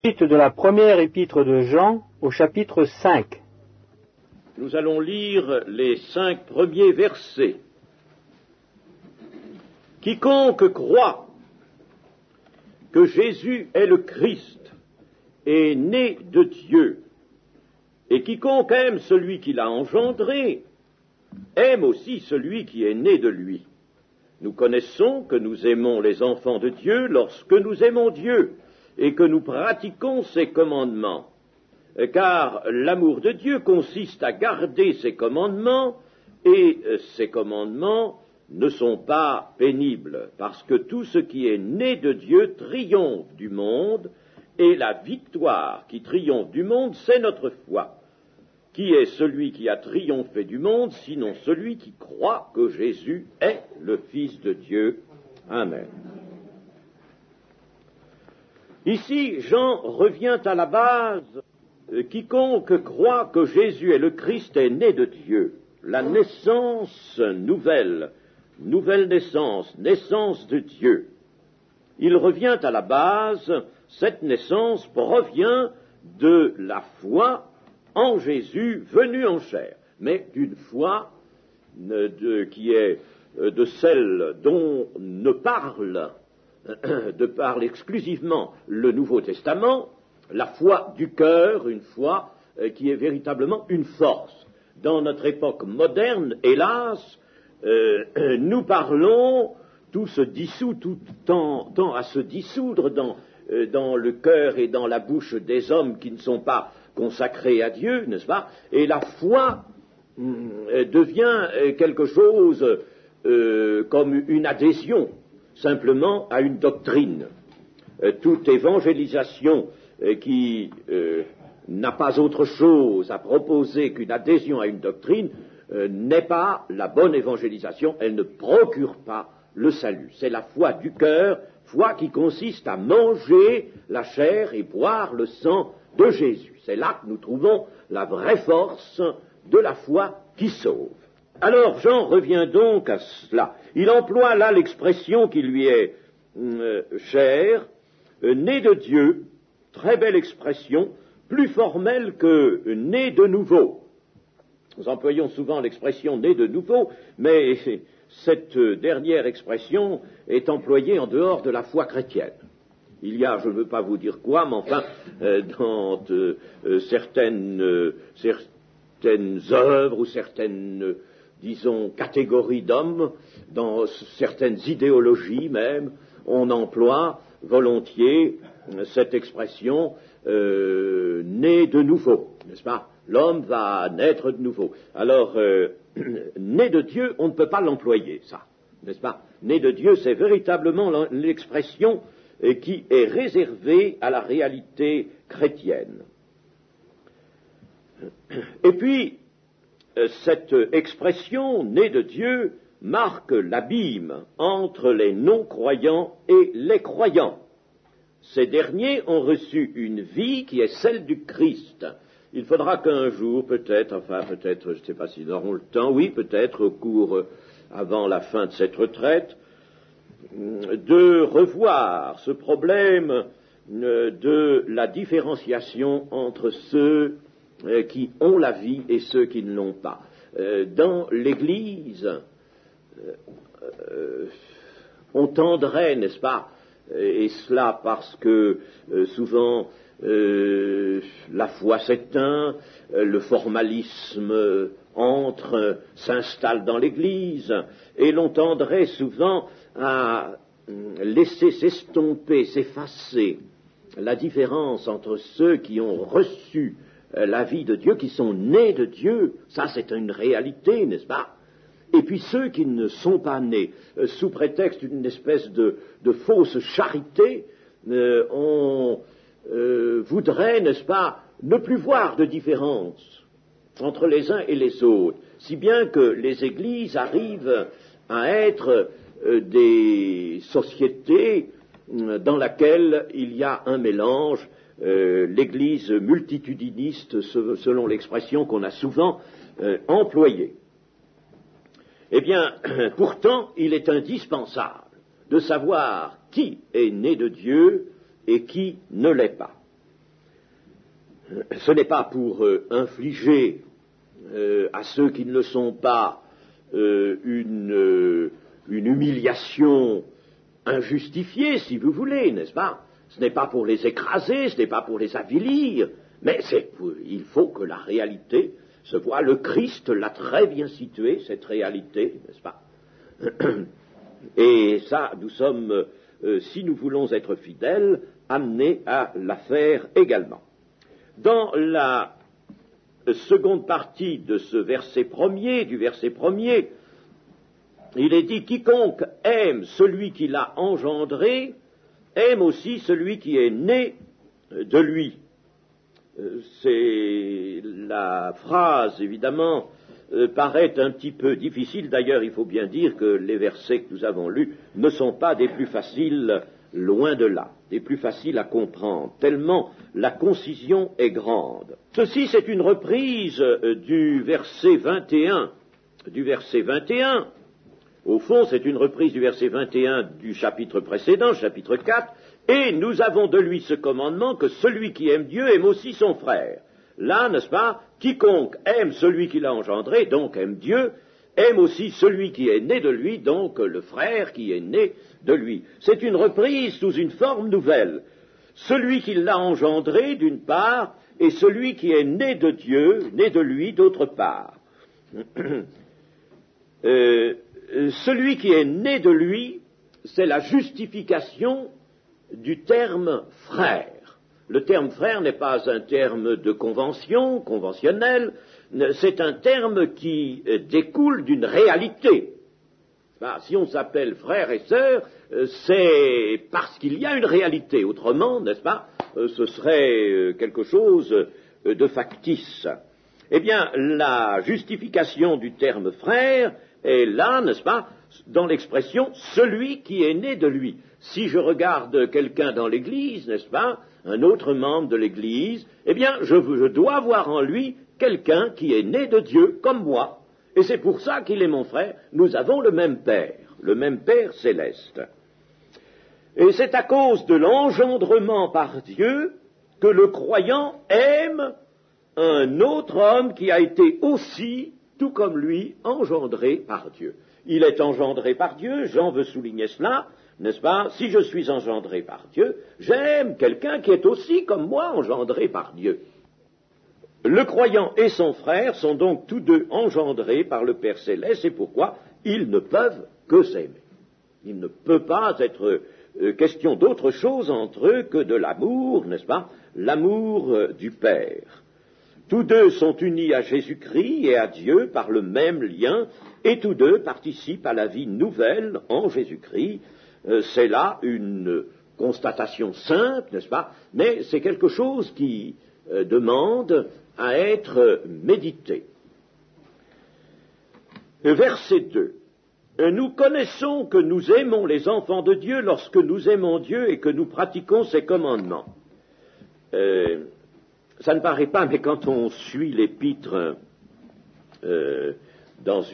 Suite de la première épître de Jean au chapitre 5. Nous allons lire les 5 premiers versets. Quiconque croit que Jésus est le Christ est né de Dieu, et quiconque aime celui qui l'a engendré aime aussi celui qui est né de lui. Nous connaissons que nous aimons les enfants de Dieu lorsque nous aimons Dieu et que nous pratiquons ses commandements. Car l'amour de Dieu consiste à garder ses commandements, et ces commandements ne sont pas pénibles, parce que tout ce qui est né de Dieu triomphe du monde, et la victoire qui triomphe du monde, c'est notre foi. Qui est celui qui a triomphé du monde, sinon celui qui croit que Jésus est le Fils de Dieu? Amen. Ici, Jean revient à la base. Quiconque croit que Jésus est le Christ est né de Dieu. La naissance nouvelle naissance, naissance de Dieu. Il revient à la base, cette naissance provient de la foi en Jésus venu en chair, mais d'une foi qui est de celle dont ne parle exclusivement le Nouveau Testament, la foi du cœur, une foi qui est véritablement une force. Dans notre époque moderne, hélas, nous parlons, tout se dissout, tout tend à se dissoudre dans le cœur et dans la bouche des hommes qui ne sont pas consacrés à Dieu, n'est-ce pas? Et la foi devient quelque chose comme une adhésion simplement à une doctrine. Toute évangélisation qui n'a pas autre chose à proposer qu'une adhésion à une doctrine n'est pas la bonne évangélisation, elle ne procure pas le salut. C'est la foi du cœur, foi qui consiste à manger la chair et boire le sang de Jésus. C'est là que nous trouvons la vraie force de la foi qui sauve. Alors Jean revient donc à cela. Il emploie là l'expression qui lui est chère, né de Dieu, très belle expression, plus formelle que né de nouveau. Nous employons souvent l'expression né de nouveau, mais cette dernière expression est employée en dehors de la foi chrétienne. Il y a, je ne veux pas vous dire quoi, mais enfin, dans certaines œuvres ou certaines, disons, catégories d'hommes, dans certaines idéologies même, on emploie volontiers cette expression né de nouveau, n'est-ce pas? L'homme va naître de nouveau. Alors, né de Dieu, on ne peut pas l'employer, ça, n'est-ce pas? Né de Dieu, c'est véritablement l'expression qui est réservée à la réalité chrétienne. Et puis, cette expression, né de Dieu, marque l'abîme entre les non-croyants et les croyants. Ces derniers ont reçu une vie qui est celle du Christ. Il faudra qu'un jour, peut-être, je ne sais pas s'ils auront le temps, oui, peut-être avant la fin de cette retraite, de revoir ce problème de la différenciation entre ceux qui ont la vie et ceux qui ne l'ont pas. Dans l'Église, on tendrait, n'est-ce pas, et cela parce que souvent la foi s'éteint, le formalisme s'installe dans l'Église, et l'on tendrait souvent à laisser s'estomper, s'effacer la différence entre ceux qui ont reçu la vie de Dieu, qui sont nés de Dieu, ça c'est une réalité, n'est-ce pas? Et puis ceux qui ne sont pas nés, sous prétexte d'une espèce de fausse charité, on voudrait, n'est-ce pas, ne plus voir de différence entre les uns et les autres, si bien que les églises arrivent à être des sociétés dans lesquelles il y a un mélange, l'église multitudiniste, selon l'expression qu'on a souvent employée. Eh bien, pourtant, il est indispensable de savoir qui est né de Dieu et qui ne l'est pas. ce n'est pas pour infliger à ceux qui ne le sont pas une humiliation injustifiée, si vous voulez, n'est-ce pas? Ce n'est pas pour les écraser, ce n'est pas pour les avilir, mais il faut que la réalité se voit. Le Christ l'a très bien située, cette réalité, n'est-ce pas? Et ça, nous sommes, si nous voulons être fidèles, amenés à la faire également. Dans la seconde partie de ce verset premier, du verset premier, il est dit « Quiconque aime celui qui l'a engendré, aime aussi celui qui est né de lui. » La phrase, évidemment, paraît un petit peu difficile. D'ailleurs, il faut bien dire que les versets que nous avons lus ne sont pas des plus faciles, loin de là, des plus faciles à comprendre, tellement la concision est grande. Ceci, c'est une reprise du verset 21. Au fond, c'est une reprise du verset 21 du chapitre précédent, chapitre 4, et nous avons de lui ce commandement que celui qui aime Dieu aime aussi son frère. Là, n'est-ce pas, quiconque aime celui qui l'a engendré, donc aime Dieu, aime aussi celui qui est né de lui, donc le frère qui est né de lui. C'est une reprise sous une forme nouvelle. Celui qui l'a engendré, d'une part, et celui qui est né de Dieu, né de lui, d'autre part. Celui qui est né de lui, c'est la justification du terme frère. Le terme frère n'est pas un terme de convention, conventionnel, c'est un terme qui découle d'une réalité. Si on s'appelle frère et sœur, c'est parce qu'il y a une réalité. Autrement, n'est-ce pas, ce serait quelque chose de factice. Eh bien, la justification du terme frère est là, n'est-ce pas, dans l'expression « celui qui est né de lui ». Si je regarde quelqu'un dans l'Église, n'est-ce pas, un autre membre de l'Église, eh bien, je dois voir en lui quelqu'un qui est né de Dieu, comme moi. Et c'est pour ça qu'il est mon frère. Nous avons le même Père céleste. Et c'est à cause de l'engendrement par Dieu que le croyant aime un autre homme qui a été aussi, tout comme lui, engendré par Dieu. Il est engendré par Dieu, Jean veut souligner cela, n'est-ce pas? Si je suis engendré par Dieu, j'aime quelqu'un qui est aussi, comme moi, engendré par Dieu. Le croyant et son frère sont donc tous deux engendrés par le Père Céleste, c'est pourquoi ils ne peuvent que s'aimer. Il ne peut pas être question d'autre chose entre eux que de l'amour, n'est-ce pas? L'amour du Père. Tous deux sont unis à Jésus-Christ et à Dieu par le même lien, et tous deux participent à la vie nouvelle en Jésus-Christ. C'est là une constatation simple, n'est-ce pas? Mais c'est quelque chose qui demande à être médité. Verset 2. Nous connaissons que nous aimons les enfants de Dieu lorsque nous aimons Dieu et que nous pratiquons ses commandements. Ça ne paraît pas, mais quand on suit l'épître dans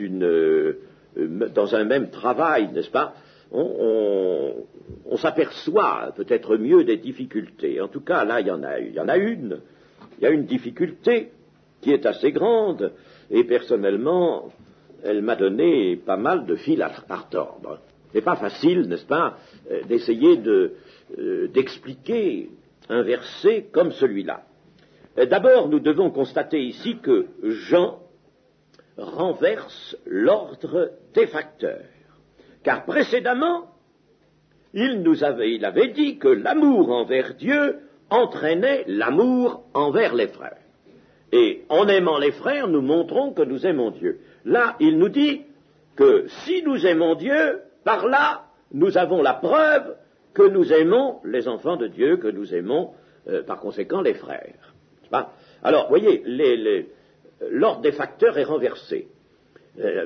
un même travail, n'est-ce pas, on s'aperçoit peut-être mieux des difficultés. En tout cas, là, il y en a une. Il y a une difficulté qui est assez grande, et personnellement, elle m'a donné pas mal de fil à retordre. C'est pas facile, n'est-ce pas, d'essayer d'expliquer un verset comme celui-là. D'abord, nous devons constater ici que Jean renverse l'ordre des facteurs. Car précédemment, il avait dit que l'amour envers Dieu entraînait l'amour envers les frères. Et en aimant les frères, nous montrons que nous aimons Dieu. Là, il nous dit que si nous aimons Dieu, par là, nous avons la preuve que nous aimons les enfants de Dieu, que nous aimons, par conséquent, les frères. Alors, voyez, l'ordre des facteurs est renversé.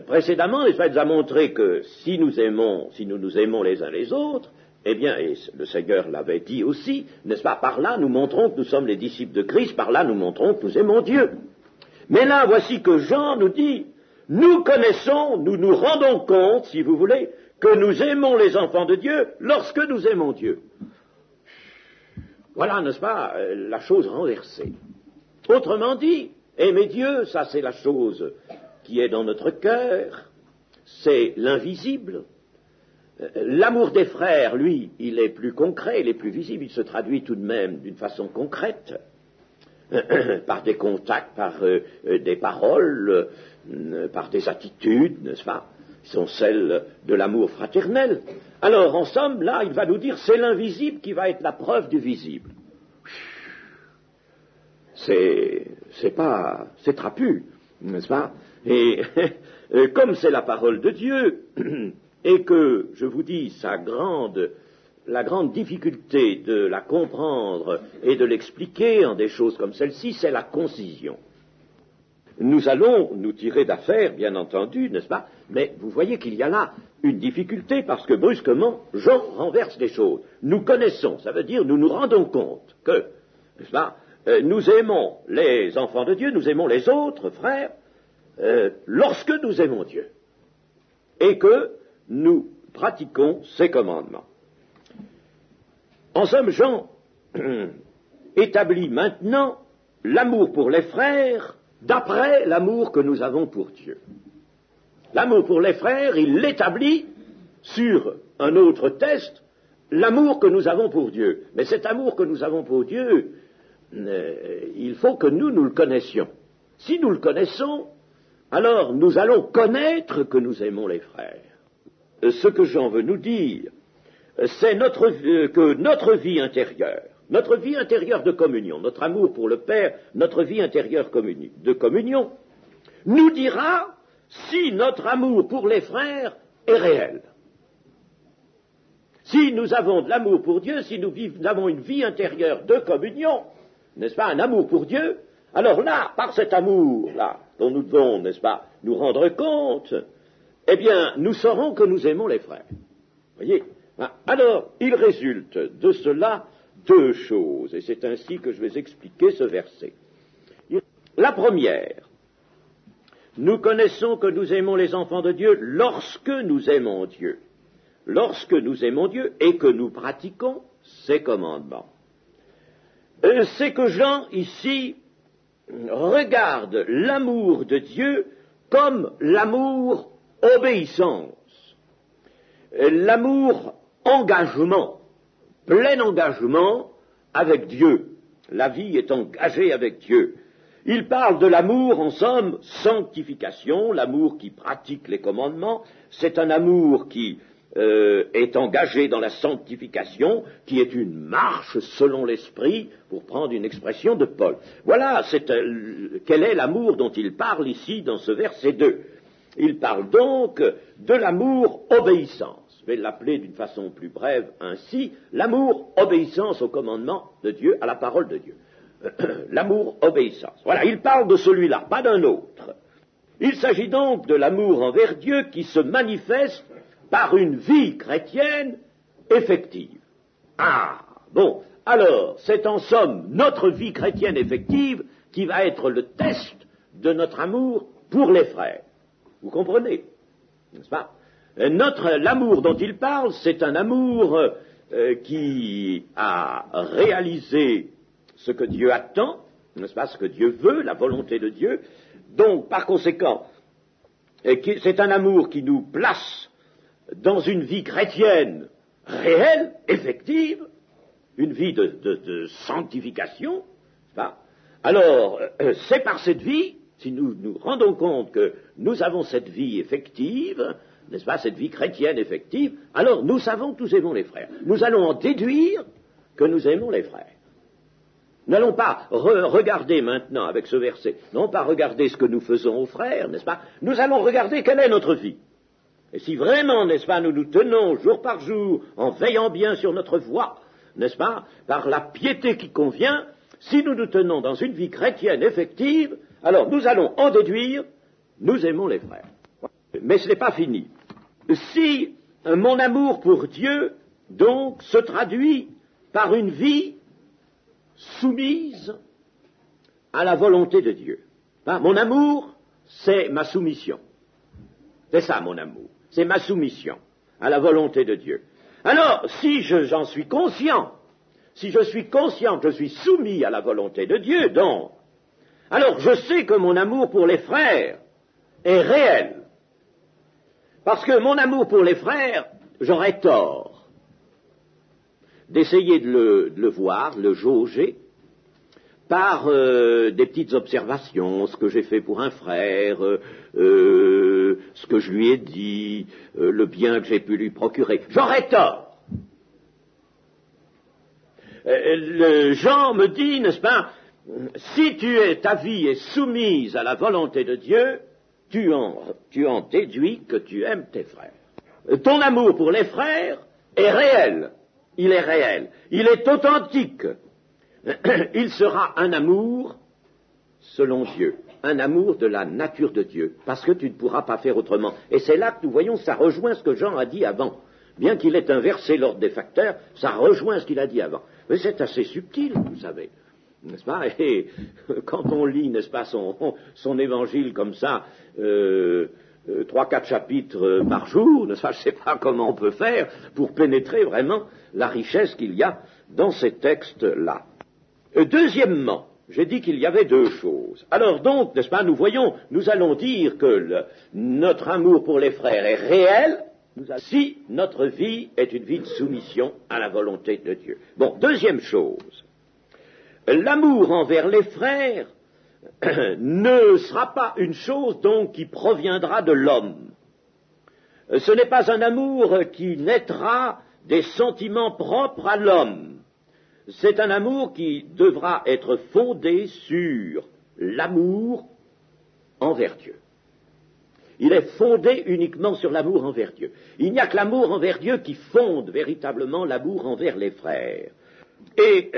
Précédemment, il nous a montré que si nous nous aimons les uns les autres, eh bien, et le Seigneur l'avait dit aussi, n'est-ce pas, par là nous montrons que nous sommes les disciples de Christ, par là nous montrons que nous aimons Dieu. Mais là, voici que Jean nous dit, nous connaissons, nous nous rendons compte, si vous voulez, que nous aimons les enfants de Dieu lorsque nous aimons Dieu. Voilà, n'est-ce pas, la chose renversée. Autrement dit, aimer Dieu, ça c'est la chose qui est dans notre cœur, c'est l'invisible. L'amour des frères, lui, il est plus concret, il est plus visible, il se traduit tout de même d'une façon concrète, par des contacts, par des paroles, par des attitudes, n'est-ce pas, qui sont celles de l'amour fraternel. Alors, en somme, là, il va nous dire, c'est l'invisible qui va être la preuve du visible. C'est trapu, n'est-ce pas? Et comme c'est la parole de Dieu, et que, je vous dis, la grande difficulté de la comprendre et de l'expliquer en des choses comme celle-ci, c'est la concision. Nous allons nous tirer d'affaire, bien entendu, n'est-ce pas? Mais vous voyez qu'il y a là une difficulté parce que brusquement, Jean renverse les choses. Nous connaissons, ça veut dire nous nous rendons compte que, n'est-ce pas, nous aimons les enfants de Dieu, nous aimons les autres frères, lorsque nous aimons Dieu et que nous pratiquons ses commandements. En somme, Jean établit maintenant l'amour pour les frères d'après l'amour que nous avons pour Dieu. L'amour pour les frères, il l'établit sur un autre test, l'amour que nous avons pour Dieu. Mais cet amour que nous avons pour Dieu, il faut que nous le connaissions. Si nous le connaissons, alors nous allons connaître que nous aimons les frères. Ce que Jean veut nous dire, c'est que notre vie intérieure de communion, notre amour pour le Père, notre vie intérieure de communion, nous dira si notre amour pour les frères est réel. Si nous avons de l'amour pour Dieu, si nous avons une vie intérieure de communion, n'est-ce pas, un amour pour Dieu, alors là, par cet amour-là, dont nous devons, n'est-ce pas, nous rendre compte, eh bien, nous saurons que nous aimons les frères. Voyez? Alors, il résulte de cela deux choses, et c'est ainsi que je vais expliquer ce verset. La première, nous connaissons que nous aimons les enfants de Dieu lorsque nous aimons Dieu. Lorsque nous aimons Dieu et que nous pratiquons ses commandements. C'est que Jean, ici, regarde l'amour de Dieu comme l'amour obéissance, l'amour engagement, plein engagement avec Dieu. La vie est engagée avec Dieu. Il parle de l'amour, en somme, sanctification, l'amour qui pratique les commandements. C'est un amour qui est engagé dans la sanctification, qui est une marche selon l'esprit, pour prendre une expression de Paul. Voilà quel est l'amour dont il parle ici dans ce verset 2. Il parle donc de l'amour obéissance. Je vais l'appeler d'une façon plus brève ainsi, l'amour obéissance au commandement de Dieu, à la parole de Dieu. L'amour obéissance. Voilà, il parle de celui-là, pas d'un autre. Il s'agit donc de l'amour envers Dieu qui se manifeste par une vie chrétienne effective. Ah, bon, alors, c'est en somme notre vie chrétienne effective qui va être le test de notre amour pour les frères. Vous comprenez, n'est-ce pas? L'amour dont il parle, c'est un amour qui a réalisé ce que Dieu attend, n'est-ce pas, ce que Dieu veut, la volonté de Dieu. Donc, par conséquent, c'est un amour qui nous place dans une vie chrétienne réelle, effective, une vie de sanctification, n'est-ce pas? Alors, c'est par cette vie, si nous nous rendons compte que nous avons cette vie effective, n'est-ce pas, cette vie chrétienne effective, alors nous savons que nous aimons les frères. Nous allons en déduire que nous aimons les frères. Nous n'allons pas regarder maintenant avec ce verset, non pas regarder ce que nous faisons aux frères, n'est-ce pas? Nous allons regarder quelle est notre vie. Et si vraiment, n'est-ce pas, nous nous tenons jour par jour en veillant bien sur notre voie, n'est-ce pas, par la piété qui convient, si nous nous tenons dans une vie chrétienne effective, alors nous allons en déduire, nous aimons les frères. Mais ce n'est pas fini. Si mon amour pour Dieu, donc, se traduit par une vie soumise à la volonté de Dieu. Mon amour, c'est ma soumission. C'est ça, mon amour. C'est ma soumission à la volonté de Dieu. Alors, si j'en suis conscient, si je suis conscient que je suis soumis à la volonté de Dieu, donc, alors je sais que mon amour pour les frères est réel. Parce que mon amour pour les frères, j'aurais tort d'essayer de le voir, de le jauger, par des petites observations, ce que j'ai fait pour un frère, ce que je lui ai dit, le bien que j'ai pu lui procurer. J'aurais tort. Jean me dit, n'est-ce pas, si ta vie est soumise à la volonté de Dieu, tu en déduis que tu aimes tes frères. Ton amour pour les frères est réel. Il est réel. Il est authentique. Il sera un amour selon Dieu, un amour de la nature de Dieu, parce que tu ne pourras pas faire autrement. Et c'est là que nous voyons, ça rejoint ce que Jean a dit avant. Bien qu'il ait inversé l'ordre des facteurs, ça rejoint ce qu'il a dit avant. Mais c'est assez subtil, vous savez, n'est-ce pas? Et quand on lit, n'est-ce pas, son évangile comme ça, 3-4 chapitres par jour, n'est-ce pas, je ne sais pas comment on peut faire pour pénétrer vraiment la richesse qu'il y a dans ces textes-là. Deuxièmement, j'ai dit qu'il y avait deux choses. Alors donc, n'est-ce pas, nous allons dire que notre amour pour les frères est réel, si notre vie est une vie de soumission à la volonté de Dieu. Bon, deuxième chose, l'amour envers les frères ne sera pas une chose donc qui proviendra de l'homme. Ce n'est pas un amour qui naîtra des sentiments propres à l'homme. C'est un amour qui devra être fondé sur l'amour envers Dieu. Il est fondé uniquement sur l'amour envers Dieu. Il n'y a que l'amour envers Dieu qui fonde véritablement l'amour envers les frères. Et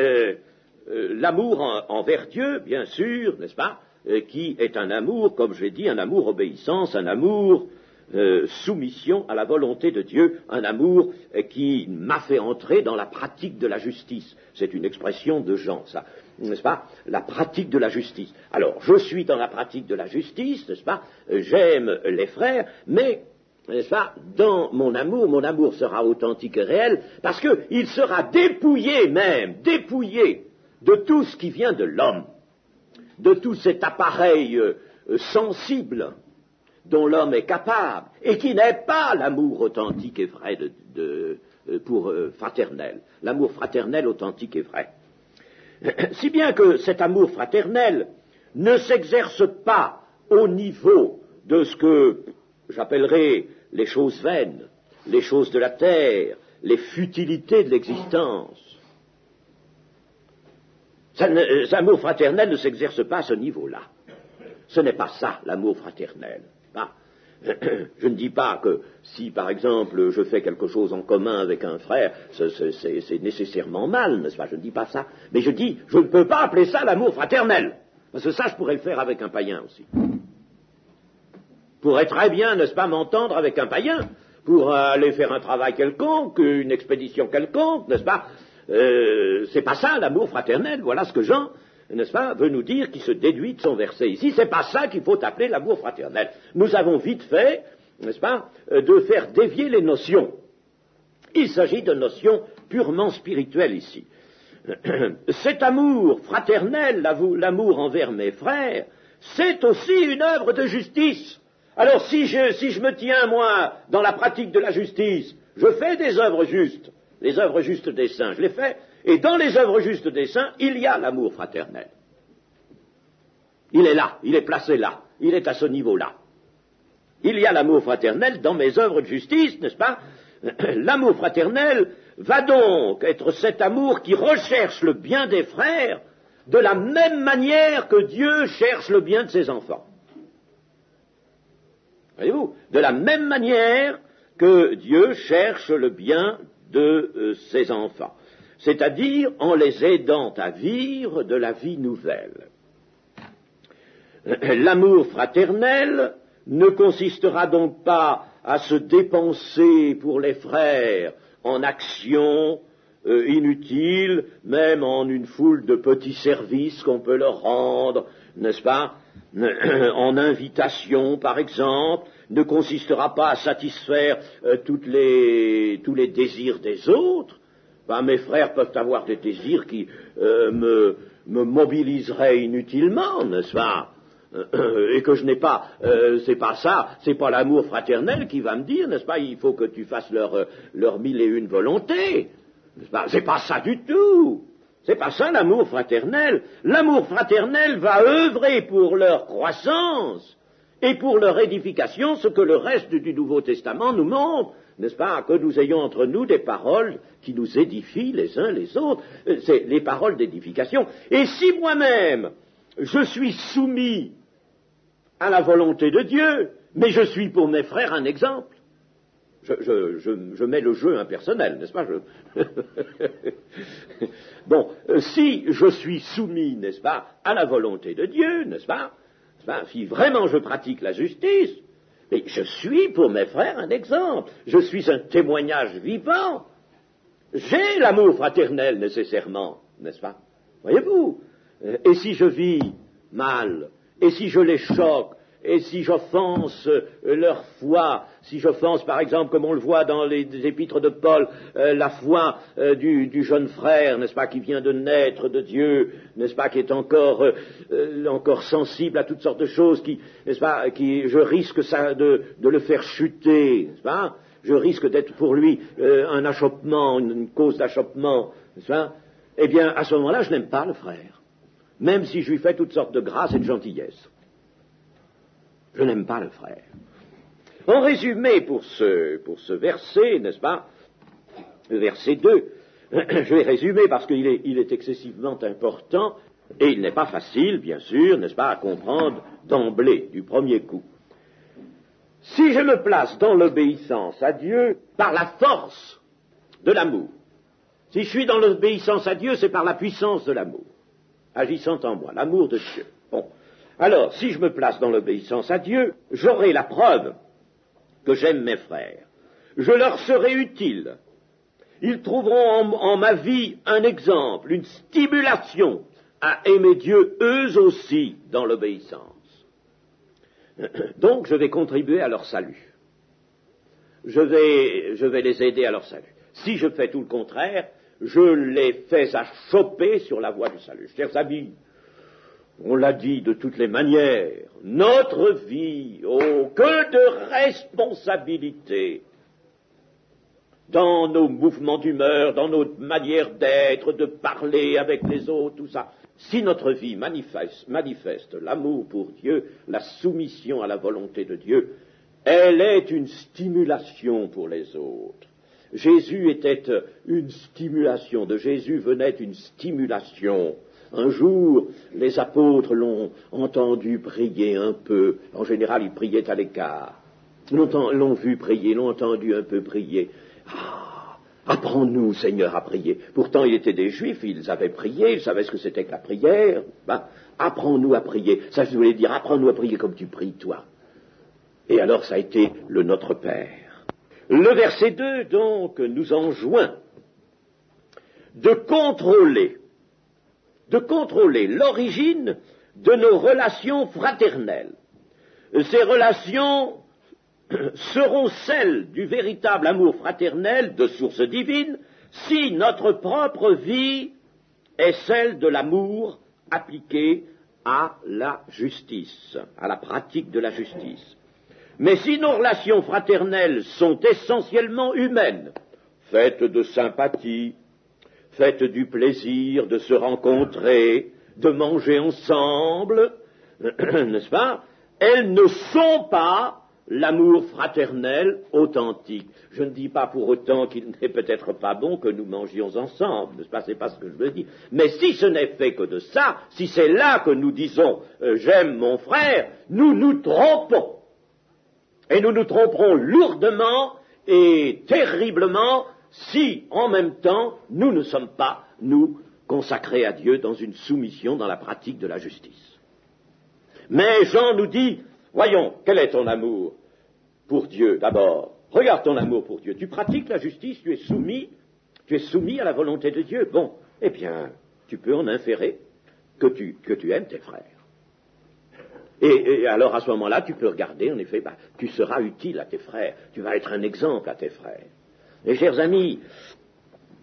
l'amour envers Dieu, bien sûr, n'est-ce pas, qui est un amour, comme je l'ai dit, un amour obéissance, un amour soumission à la volonté de Dieu, un amour qui m'a fait entrer dans la pratique de la justice. C'est une expression de Jean, ça, n'est-ce pas? La pratique de la justice. Alors, je suis dans la pratique de la justice, n'est-ce pas? J'aime les frères, mais, n'est-ce pas, dans mon amour sera authentique et réel, parce qu'il sera dépouillé de tout ce qui vient de l'homme, de tout cet appareil sensible dont l'homme est capable, et qui n'est pas l'amour authentique et vrai pour fraternel, l'amour fraternel authentique et vrai. Si bien que cet amour fraternel ne s'exerce pas au niveau de ce que j'appellerais les choses vaines, les choses de la terre, les futilités de l'existence. L'amour fraternel ne s'exerce pas à ce niveau-là. Ce n'est pas ça, l'amour fraternel. Je ne dis pas que si, par exemple, je fais quelque chose en commun avec un frère, c'est nécessairement mal, n'est-ce pas? Je ne dis pas ça. Mais je dis, je ne peux pas appeler ça l'amour fraternel. Parce que ça, je pourrais le faire avec un païen aussi. Je pourrais très bien, n'est-ce pas, m'entendre avec un païen pour aller faire un travail quelconque, une expédition quelconque, n'est-ce pas? C'est pas ça l'amour fraternel, voilà ce que Jean, n'est-ce pas, veut nous dire, qui se déduit de son verset ici. C'est pas ça qu'il faut appeler l'amour fraternel. Nous avons vite fait, n'est-ce pas, de faire dévier les notions. Il s'agit de notions purement spirituelles ici. Cet amour fraternel, l'amour envers mes frères, c'est aussi une œuvre de justice. Alors si je me tiens, moi, dans la pratique de la justice, je fais des œuvres justes, les œuvres justes des saints, je les fais, et dans les œuvres justes des saints, il y a l'amour fraternel. Il est là, il est placé là, il est à ce niveau-là. Il y a l'amour fraternel dans mes œuvres de justice, n'est-ce pas? L'amour fraternel va donc être cet amour qui recherche le bien des frères de la même manière que Dieu cherche le bien de ses enfants. Voyez-vous? De la même manière que Dieu cherche le bien de ses enfants. C'est-à-dire en les aidant à vivre de la vie nouvelle. L'amour fraternel ne consistera donc pas à se dépenser pour les frères en actions inutiles, même en une foule de petits services qu'on peut leur rendre, n'est-ce pas, en invitation par exemple, ne consistera pas à satisfaire tous les désirs des autres. Ben, mes frères peuvent avoir des désirs qui me me mobiliserait inutilement, n'est-ce pas, et que je n'ai pas, c'est pas ça, c'est pas l'amour fraternel qui va me dire, n'est-ce pas, il faut que tu fasses leur 1001 volontés, n'est-ce pas, c'est pas ça du tout, c'est pas ça l'amour fraternel. L'amour fraternel va œuvrer pour leur croissance et pour leur édification, ce que le reste du Nouveau Testament nous montre, n'est-ce pas, que nous ayons entre nous des paroles qui nous édifient les uns les autres, c'est les paroles d'édification. Et si moi-même, je suis soumis à la volonté de Dieu, mais je suis pour mes frères un exemple, je mets le jeu impersonnel, n'est-ce pas, Bon, si je suis soumis, n'est-ce pas, à la volonté de Dieu, n'est-ce pas, si vraiment je pratique la justice, mais je suis pour mes frères un exemple, je suis un témoignage vivant, j'ai l'amour fraternel nécessairement, n'est-ce pas, voyez-vous, et si je vis mal, et si je les choque, et si j'offense leur foi, si j'offense par exemple, comme on le voit dans les épîtres de Paul, la foi du jeune frère, n'est-ce pas, qui vient de naître de Dieu, n'est-ce pas, qui est encore sensible à toutes sortes de choses, n'est-ce pas, je risque de le faire chuter, n'est-ce pas, je risque d'être pour lui un achoppement, une cause d'achoppement, n'est-ce pas, eh bien à ce moment-là je n'aime pas le frère, même si je lui fais toutes sortes de grâces et de gentillesses. Je n'aime pas le frère. En résumé, pour ce verset, n'est-ce pas, le verset 2, je vais résumer parce qu'il est excessivement important et il n'est pas facile, bien sûr, n'est-ce pas, à comprendre d'emblée, du premier coup. Si je me place dans l'obéissance à Dieu par la force de l'amour, si je suis dans l'obéissance à Dieu, c'est par la puissance de l'amour, agissant en moi, l'amour de Dieu. Bon. Alors, si je me place dans l'obéissance à Dieu, j'aurai la preuve que j'aime mes frères. Je leur serai utile. Ils trouveront en ma vie un exemple, une stimulation à aimer Dieu eux aussi dans l'obéissance. Donc, je vais contribuer à leur salut. Je vais les aider à leur salut. Si je fais tout le contraire, je les fais achopper sur la voie du salut. Chers amis, on l'a dit de toutes les manières, notre vie, oh, que de responsabilités dans nos mouvements d'humeur, dans notre manière d'être, de parler avec les autres, tout ça. Si notre vie manifeste l'amour pour Dieu, la soumission à la volonté de Dieu, elle est une stimulation pour les autres. Jésus était une stimulation, de Jésus venait une stimulation. Un jour, les apôtres l'ont entendu prier un peu. En général, ils priaient à l'écart. L'ont vu prier, l'ont entendu un peu prier. Ah, apprends-nous, Seigneur, à prier. Pourtant, ils étaient des Juifs, ils avaient prié, ils savaient ce que c'était que la prière. Apprends-nous à prier. Ça, je voulais dire, apprends-nous à prier comme tu pries, toi. Et alors, ça a été le Notre Père. Le verset 2, donc, nous enjoint de contrôler l'origine de nos relations fraternelles. Ces relations seront celles du véritable amour fraternel de source divine si notre propre vie est celle de l'amour appliqué à la justice, à la pratique de la justice. Mais si nos relations fraternelles sont essentiellement humaines, faites de sympathie, faites du plaisir de se rencontrer, de manger ensemble, n'est-ce pas? Elles ne sont pas l'amour fraternel authentique. Je ne dis pas pour autant qu'il n'est peut-être pas bon que nous mangions ensemble, n'est-ce pas? C'est pas ce que je veux dire. Mais si ce n'est fait que de ça, si c'est là que nous disons j'aime mon frère, nous nous trompons. Et nous nous tromperons lourdement et terriblement si, en même temps, nous ne sommes pas, nous, consacrés à Dieu dans une soumission dans la pratique de la justice. Mais Jean nous dit, voyons, quel est ton amour pour Dieu d'abord? Regarde ton amour pour Dieu. Tu pratiques la justice, tu es soumis à la volonté de Dieu. Bon, eh bien, tu peux en inférer que tu aimes tes frères. Et alors à ce moment-là, tu peux regarder, en effet, tu seras utile à tes frères, tu vas être un exemple à tes frères. Et chers amis,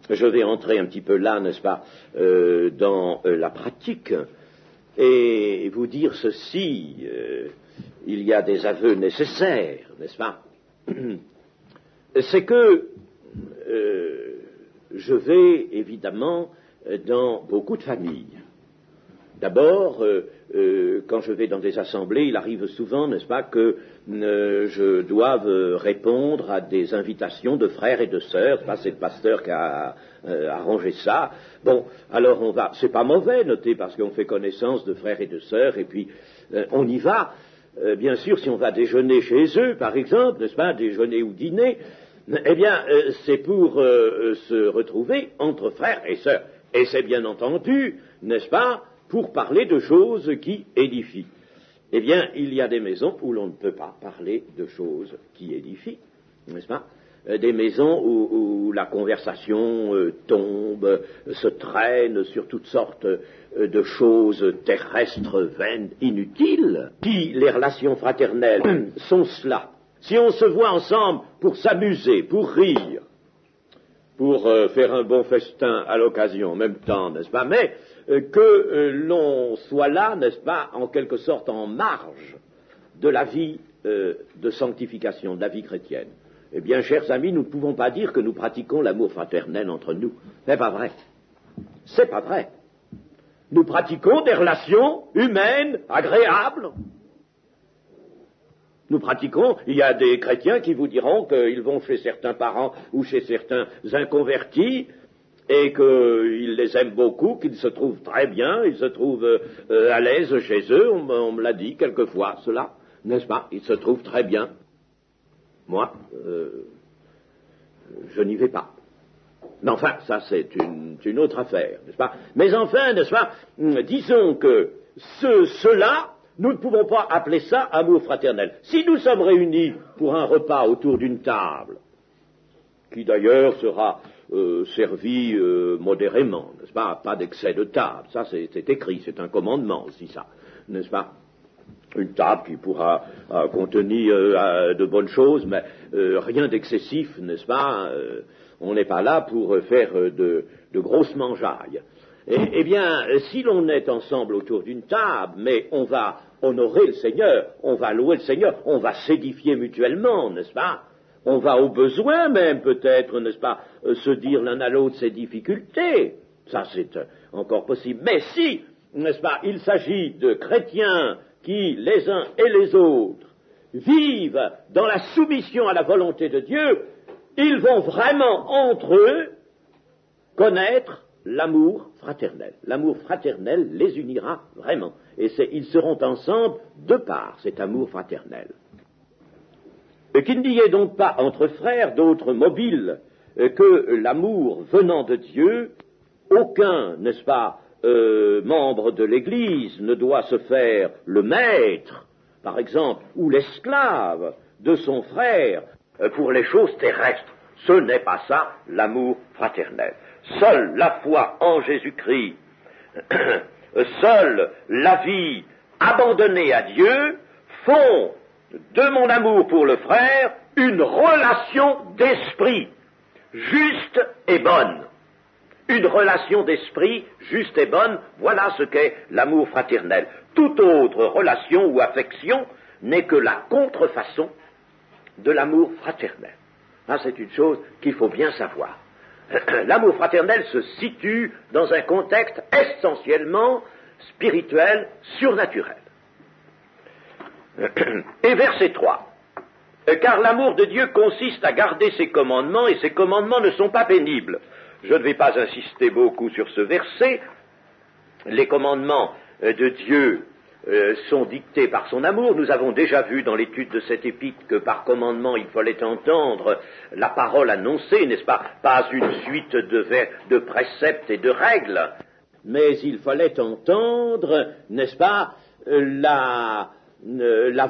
je vais entrer un petit peu là, n'est-ce pas, dans la pratique, et vous dire ceci, il y a des aveux nécessaires, n'est-ce pas? C'est que je vais évidemment dans beaucoup de familles. D'abord, quand je vais dans des assemblées, il arrive souvent, n'est-ce pas, que je doive répondre à des invitations de frères et de sœurs. C'est le pasteur qui a arrangé ça. Bon, alors on va, c'est pas mauvais, notez, parce qu'on fait connaissance de frères et de sœurs, et puis on y va. Bien sûr, si on va déjeuner chez eux, par exemple, n'est-ce pas, déjeuner ou dîner, eh bien, c'est pour se retrouver entre frères et sœurs. Et c'est bien entendu, n'est-ce pas, pour parler de choses qui édifient. Eh bien, il y a des maisons où l'on ne peut pas parler de choses qui édifient, n'est-ce pas? Des maisons où la conversation tombe, se traîne sur toutes sortes de choses terrestres, vaines, inutiles. Si les relations fraternelles sont cela, si on se voit ensemble pour s'amuser, pour rire, pour faire un bon festin à l'occasion, en même temps, n'est-ce pas, mais que l'on soit là, n'est-ce pas, en quelque sorte en marge de la vie de sanctification, de la vie chrétienne. Eh bien, chers amis, nous ne pouvons pas dire que nous pratiquons l'amour fraternel entre nous. C'est pas vrai. C'est pas vrai. Nous pratiquons des relations humaines, agréables. Nous pratiquons, il y a des chrétiens qui vous diront qu'ils vont chez certains parents ou chez certains inconvertis et qu'ils les aiment beaucoup, qu'ils se trouvent très bien, ils se trouvent à l'aise chez eux, on me l'a dit quelquefois, cela, n'est-ce pas? Ils se trouvent très bien. Moi, je n'y vais pas. Mais enfin, ça c'est une autre affaire, n'est-ce pas? Mais enfin, n'est-ce pas, disons que cela, nous ne pouvons pas appeler ça amour fraternel. Si nous sommes réunis pour un repas autour d'une table, qui d'ailleurs sera servi modérément, n'est-ce pas? Pas d'excès de table, ça c'est écrit, c'est un commandement aussi ça, n'est-ce pas? Une table qui pourra contenir de bonnes choses, mais rien d'excessif, n'est-ce pas? On n'est pas là pour faire de grosses mangeailles. Eh bien, si l'on est ensemble autour d'une table, mais on va honorer le Seigneur, on va louer le Seigneur, on va s'édifier mutuellement, n'est-ce pas? On va au besoin même peut-être, n'est-ce pas, se dire l'un à l'autre ses difficultés. Ça, c'est encore possible. Mais si, n'est-ce pas, il s'agit de chrétiens qui, les uns et les autres, vivent dans la soumission à la volonté de Dieu, ils vont vraiment, entre eux, connaître l'amour fraternel. L'amour fraternel les unira vraiment. Et ils seront ensemble de par cet amour fraternel. Et qu'il n'y ait donc pas entre frères d'autres mobiles que l'amour venant de Dieu. Aucun, n'est-ce pas, membre de l'Église ne doit se faire le maître, par exemple, ou l'esclave de son frère pour les choses terrestres. Ce n'est pas ça l'amour fraternel. Seule la foi en Jésus-Christ, seule la vie abandonnée à Dieu font de mon amour pour le frère une relation d'esprit juste et bonne. Une relation d'esprit juste et bonne, voilà ce qu'est l'amour fraternel. Toute autre relation ou affection n'est que la contrefaçon de l'amour fraternel. Ça, c'est une chose qu'il faut bien savoir. L'amour fraternel se situe dans un contexte essentiellement spirituel, surnaturel. Et verset 3. Car l'amour de Dieu consiste à garder ses commandements, et ses commandements ne sont pas pénibles. Je ne vais pas insister beaucoup sur ce verset. Les commandements de Dieu sont dictés par son amour. Nous avons déjà vu dans l'étude de cette épître que par commandement il fallait entendre la parole annoncée, n'est-ce pas? Pas une suite de préceptes et de règles, mais il fallait entendre, n'est-ce pas, la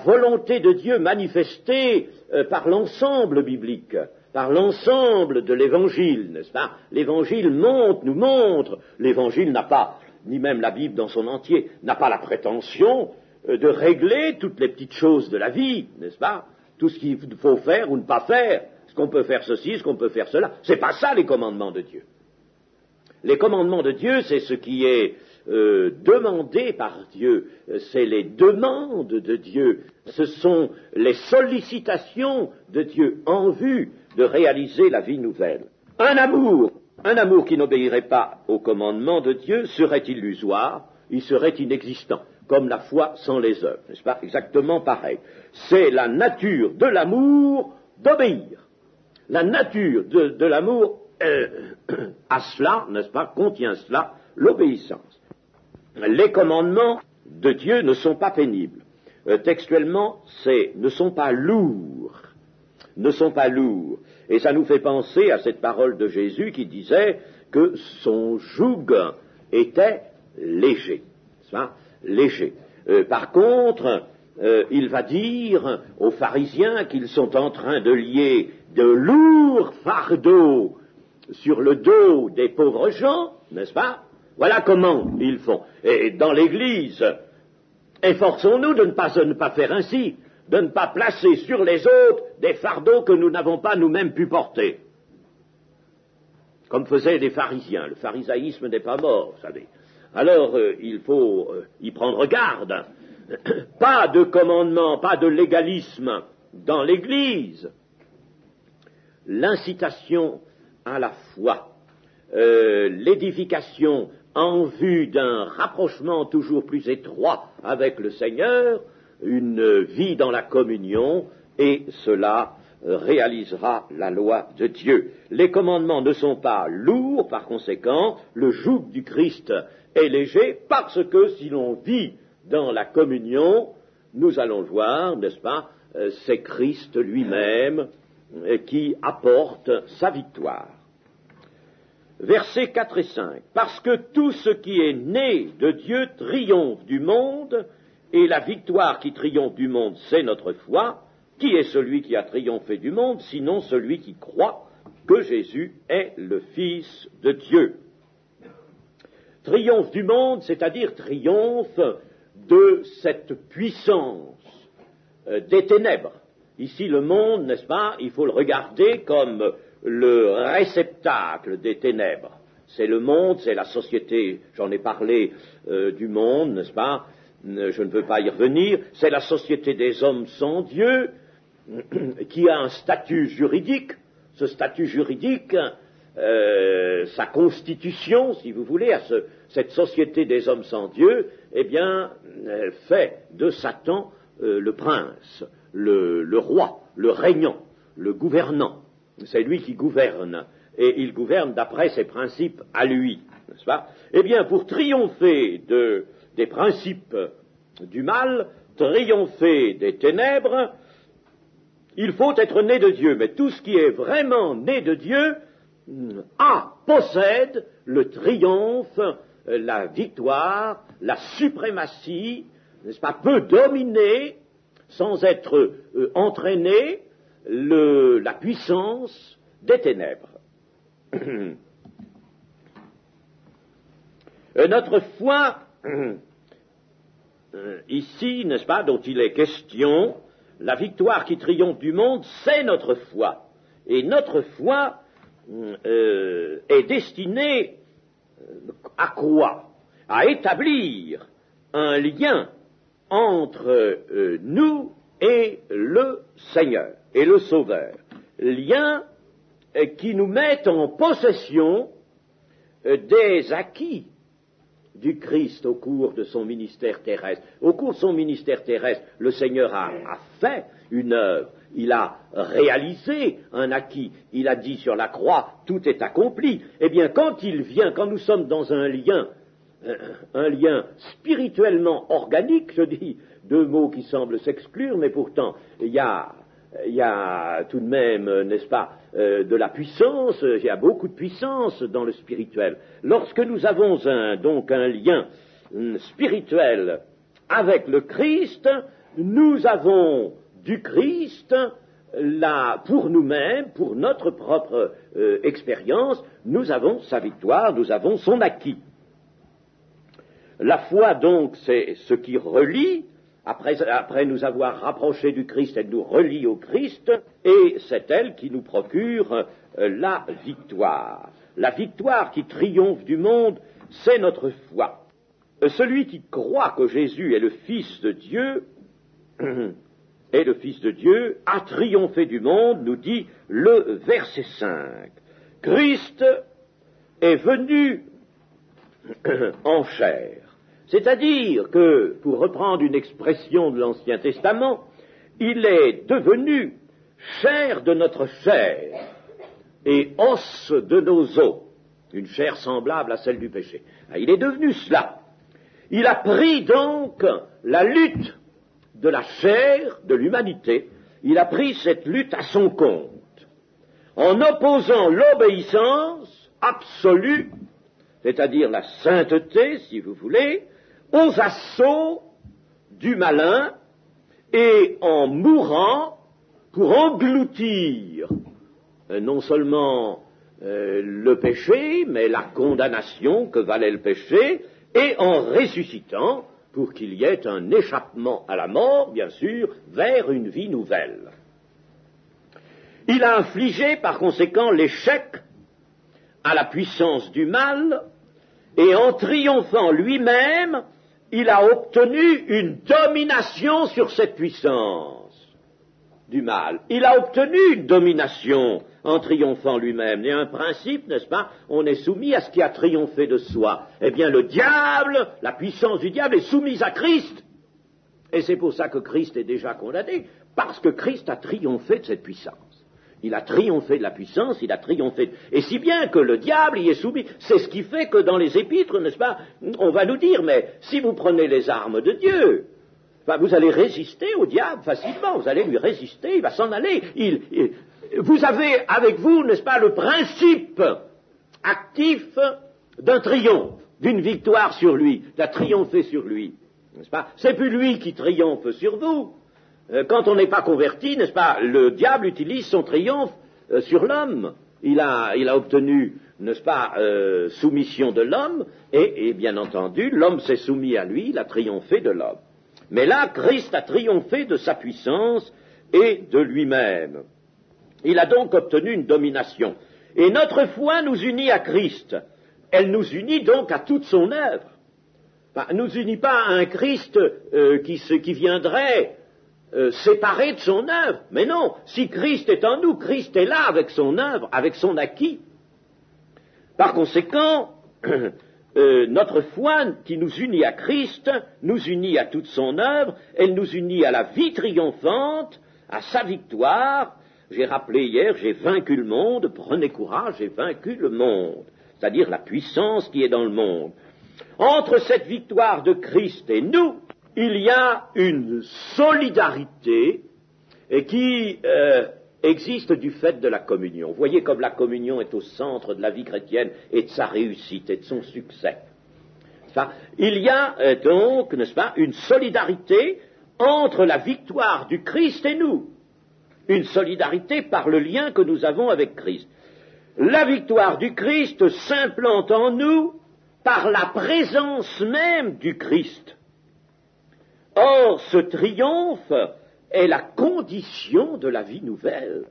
volonté de Dieu manifestée par l'ensemble biblique, par l'ensemble de l'Évangile, n'est-ce pas? L'Évangile nous montre, l'Évangile n'a pas, ni même la Bible dans son entier, n'a pas la prétention de régler toutes les petites choses de la vie, n'est-ce pas? Tout ce qu'il faut faire ou ne pas faire, ce qu'on peut faire ceci, ce qu'on peut faire cela. C'est pas ça les commandements de Dieu. Les commandements de Dieu, c'est ce qui est demandé par Dieu, c'est les demandes de Dieu, ce sont les sollicitations de Dieu en vue de réaliser la vie nouvelle. Un amour qui n'obéirait pas aux commandements de Dieu serait illusoire, il serait inexistant, comme la foi sans les œuvres, n'est-ce pas? Exactement pareil. C'est la nature de l'amour d'obéir. La nature de l'amour a cela, n'est-ce pas, contient cela, l'obéissance. Les commandements de Dieu ne sont pas pénibles. Textuellement, ne sont pas lourds. Ne sont pas lourds. Et ça nous fait penser à cette parole de Jésus qui disait que son joug était léger. N'est-ce pas? Léger. Par contre, il va dire aux pharisiens qu'ils sont en train de lier de lourds fardeaux sur le dos des pauvres gens, n'est-ce pas? Voilà comment ils font. Et dans l'Église, efforçons-nous de ne pas faire ainsi, de ne pas placer sur les autres des fardeaux que nous n'avons pas nous-mêmes pu porter. Comme faisaient les pharisiens. Le pharisaïsme n'est pas mort, vous savez. Alors, il faut y prendre garde. Pas de commandement, pas de légalisme dans l'Église. L'incitation à la foi, l'édification en vue d'un rapprochement toujours plus étroit avec le Seigneur, une vie dans la communion, et cela réalisera la loi de Dieu. Les commandements ne sont pas lourds, par conséquent, le joug du Christ est léger, parce que si l'on vit dans la communion, nous allons le voir, n'est-ce pas, c'est Christ lui-même qui apporte sa victoire. Versets 4 et 5. Parce que tout ce qui est né de Dieu triomphe du monde, et la victoire qui triomphe du monde, c'est notre foi. Qui est celui qui a triomphé du monde, sinon celui qui croit que Jésus est le Fils de Dieu? Triomphe du monde, c'est-à-dire triomphe de cette puissance des ténèbres. Ici, le monde, n'est-ce pas, il faut le regarder comme le réceptacle des ténèbres. C'est le monde, c'est la société, j'en ai parlé du monde, n'est-ce pas, je ne veux pas y revenir, c'est la société des hommes sans Dieu, qui a un statut juridique. Ce statut juridique, sa constitution, si vous voulez, à cette société des hommes sans Dieu, eh bien, fait de Satan le prince, le roi, le régnant, le gouvernant. C'est lui qui gouverne, et il gouverne d'après ses principes à lui, n'est-ce pas? Eh bien, pour triompher des principes du mal, triompher des ténèbres, il faut être né de Dieu. Mais tout ce qui est vraiment né de Dieu possède le triomphe, la victoire, la suprématie, n'est-ce pas, peut dominer, sans être entraîné, la puissance des ténèbres. Notre foi, ici, n'est-ce pas, dont il est question, la victoire qui triomphe du monde, c'est notre foi. Et notre foi est destinée à quoi? À établir un lien entre nous et le Seigneur et le Sauveur. Lien qui nous met en possession des acquis du Christ au cours de son ministère terrestre. Au cours de son ministère terrestre, le Seigneur a fait une œuvre, il a réalisé un acquis, il a dit sur la croix, tout est accompli. Eh bien, quand il vient, quand nous sommes dans un lien spirituellement organique, je dis deux mots qui semblent s'exclure, mais pourtant, il y a tout de même, n'est-ce pas, de la puissance, il y a beaucoup de puissance dans le spirituel. Lorsque nous avons donc un lien spirituel avec le Christ, nous avons du Christ, pour nous-mêmes, pour notre propre expérience, nous avons sa victoire, nous avons son acquis. La foi, donc, c'est ce qui relie, après nous avoir rapprochés du Christ, elle nous relie au Christ, et c'est elle qui nous procure la victoire. la victoire qui triomphe du monde, c'est notre foi. Celui qui croit que Jésus est le Fils de Dieu, a triomphé du monde, nous dit le verset 5. Christ est venu en chair. C'est-à-dire que, pour reprendre une expression de l'Ancien Testament, il est devenu chair de notre chair et os de nos os, une chair semblable à celle du péché. Il est devenu cela. Il a pris donc la lutte de la chair, de l'humanité, il a pris cette lutte à son compte, en opposant l'obéissance absolue, c'est-à-dire la sainteté, si vous voulez, aux assauts du malin, et en mourant pour engloutir non seulement le péché, mais la condamnation que valait le péché, et en ressuscitant pour qu'il y ait un échappement à la mort, bien sûr, vers une vie nouvelle. Il a infligé par conséquent l'échec à la puissance du mal, et en triomphant lui-même, il a obtenu une domination sur cette puissance du mal. Il a obtenu une domination en triomphant lui-même. Et un principe, n'est-ce pas, on est soumis à ce qui a triomphé de soi. Eh bien, le diable, la puissance du diable est soumise à Christ. Et c'est pour ça que Christ est déjà condamné, parce que Christ a triomphé de cette puissance. Il a triomphé de la puissance, il a triomphé. Et si bien que le diable y est soumis, c'est ce qui fait que dans les épîtres, n'est-ce pas, on va nous dire, mais si vous prenez les armes de Dieu, vous allez résister au diable facilement, vous allez lui résister, il va s'en aller. Vous avez avec vous, n'est-ce pas, le principe actif d'un triomphe, d'une victoire sur lui, de triompher sur lui, n'est-ce pas? C'est plus lui qui triomphe sur vous. Quand on n'est pas converti, n'est-ce pas, le diable utilise son triomphe sur l'homme. Il a obtenu, n'est-ce pas, soumission de l'homme, et bien entendu, l'homme s'est soumis à lui, il a triomphé de l'homme. Mais là, Christ a triomphé de sa puissance et de lui-même. Il a donc obtenu une domination. Et notre foi nous unit à Christ. Elle nous unit donc à toute son œuvre. Nous unit pas à un Christ qui viendrait séparé de son œuvre. Mais non, si Christ est en nous, Christ est là avec son œuvre, avec son acquis. Par conséquent, notre foi qui nous unit à Christ, nous unit à toute son œuvre, elle nous unit à la vie triomphante, à sa victoire. J'ai rappelé hier, j'ai vaincu le monde, prenez courage, j'ai vaincu le monde, c'est-à-dire la puissance qui est dans le monde. Entre cette victoire de Christ et nous, il y a une solidarité qui existe du fait de la communion. Vous voyez comme la communion est au centre de la vie chrétienne et de sa réussite et de son succès. Il y a donc, n'est-ce pas, une solidarité entre la victoire du Christ et nous. Une solidarité par le lien que nous avons avec Christ. La victoire du Christ s'implante en nous par la présence même du Christ. Or, ce triomphe est la condition de la vie nouvelle.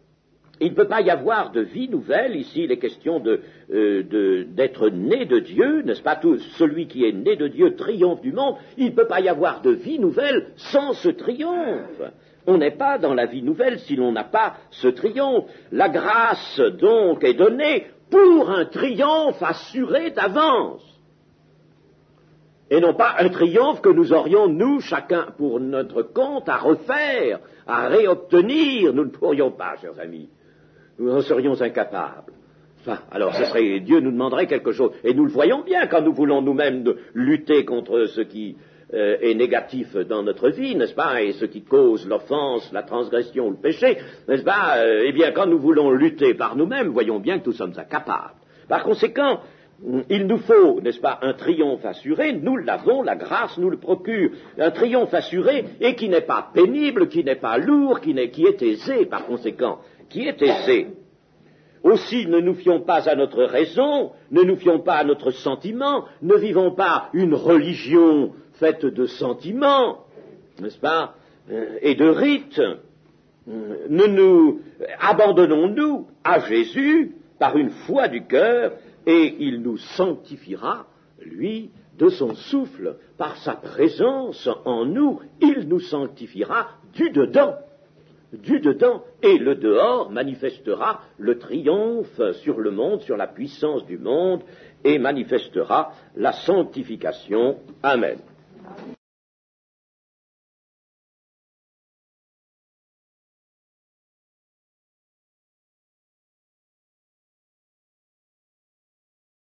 Il ne peut pas y avoir de vie nouvelle, ici il est question d'être né de Dieu, n'est-ce pas, celui qui est né de Dieu triomphe du monde, il ne peut pas y avoir de vie nouvelle sans ce triomphe. On n'est pas dans la vie nouvelle si l'on n'a pas ce triomphe. La grâce donc est donnée pour un triomphe assuré d'avance. Et non pas un triomphe que nous aurions, nous, chacun, pour notre compte, à refaire, à réobtenir. Nous ne pourrions pas, chers amis. Nous en serions incapables. Alors, Dieu nous demanderait quelque chose. Et nous le voyons bien quand nous voulons nous-mêmes lutter contre ce qui est négatif dans notre vie, n'est-ce pas, et ce qui cause l'offense, la transgression ou le péché, n'est-ce pas, eh bien, quand nous voulons lutter par nous-mêmes, voyons bien que nous sommes incapables. Par conséquent, il nous faut, n'est-ce pas, un triomphe assuré, nous l'avons, la grâce nous le procure, un triomphe assuré et qui n'est pas pénible, qui n'est pas lourd, qui est aisé, par conséquent, qui est aisé. Aussi, ne nous fions pas à notre raison, ne nous fions pas à notre sentiment, ne vivons pas une religion faite de sentiments, n'est-ce pas, et de rites. Abandonnons-nous à Jésus par une foi du cœur et il nous sanctifiera, lui, de son souffle, par sa présence en nous, il nous sanctifiera du dedans, et le dehors manifestera le triomphe sur le monde, sur la puissance du monde, et manifestera la sanctification. Amen.